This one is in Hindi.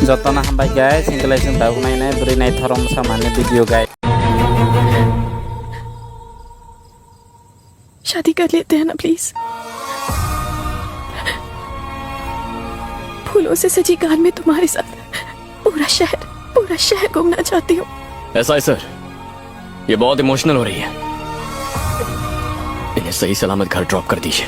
जतना हामबाय गाइस सिंगलाय जों दाउ नायनाय बोरै नायथारम सामान्य वीडियो गाइस। शादी कर लेते हैं ना प्लीज। फूलों से सजी कार में तुम्हारे साथ पूरा शहर घूमना चाहती हूँ। ऐसा है सर, ये बहुत इमोशनल हो रही है, इन्हें सही सलामत घर ड्रॉप कर दीजिए।